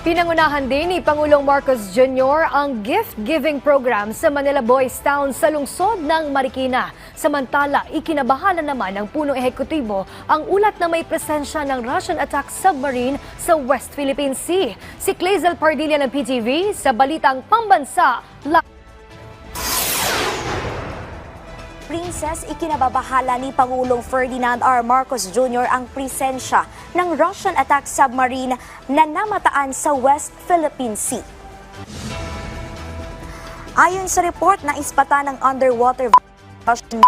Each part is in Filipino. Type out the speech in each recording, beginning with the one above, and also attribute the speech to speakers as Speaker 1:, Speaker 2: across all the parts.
Speaker 1: Pinangunahan din ni Pangulong Marcos Jr. ang gift-giving program sa Manila Boys Town sa lungsod ng Marikina. Samantala, ikinabahala naman ng punong ehekutibo ang ulat na may presensya ng Russian attack submarine sa West Philippine Sea. Si Clazel Pardilla ng PTV sa Balitang Pambansa.
Speaker 2: Princess, ikinababahala ni Pangulong Ferdinand R. Marcos Jr. ang presensya ng Russian attack submarine na namataan sa West Philippine Sea. Ayon sa report na ispatan ng underwater Russian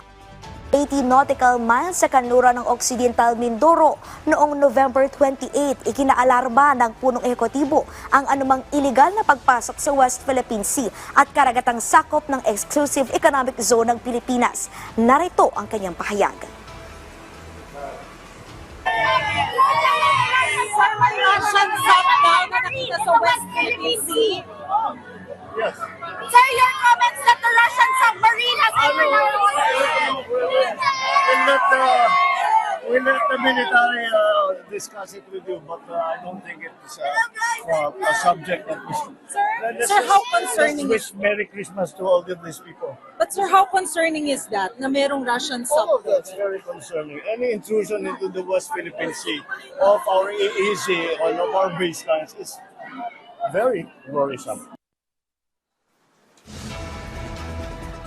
Speaker 2: 80 nautical miles sa kanluran ng Occidental Mindoro noong November 28, ikinaalarma ng punong ehekutibo ang anumang iligal na pagpasok sa West Philippine Sea at karagatang sakop ng Exclusive Economic Zone ng Pilipinas. Narito ang kanyang pahayag.
Speaker 3: Sir, may Russian shutdown na nakita sa West Philippine Sea.
Speaker 4: Yes.
Speaker 3: Sir, your comments that the Russian submarine has entered our
Speaker 4: We'll let the military discuss it with you, but I don't think it's a subject that we
Speaker 3: Sir, how concerning
Speaker 4: let's wish Merry Christmas to all of these people.
Speaker 3: But sir, how concerning is that na merong Russian
Speaker 4: All of
Speaker 3: submarine?
Speaker 4: that's very concerning. Any intrusion into the West Philippine Sea of our EEZ or of our baselines is very worrisome.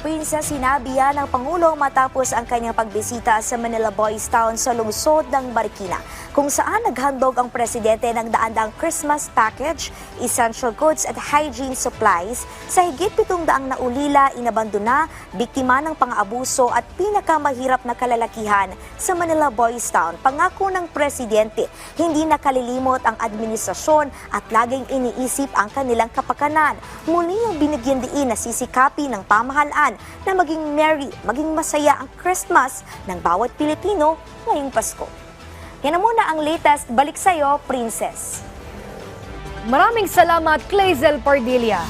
Speaker 2: Princess, sinabi yan ng Pangulo matapos ang kanyang pagbisita sa Manila Boys Town sa lungsod ng Marikina, kung saan naghandog ang presidente ng daan-daang Christmas package, essential goods at hygiene supplies sa higit 700 na ulila, inabandona, biktima ng pang-aabuso at pinakamahirap na kalalakihan sa Manila Boys Town. Pangako ng presidente, hindi nakalilimot ang administrasyon at laging iniisip ang kanilang kapakanan. Muli yung binigyan diin na sisikapi ng pamahalaan na maging merry, maging masaya ang Christmas ng bawat Pilipino ngayong Pasko. Yan na muna ang latest. Balik sa'yo, Princess.
Speaker 1: Maraming salamat, Clazel Pardilla.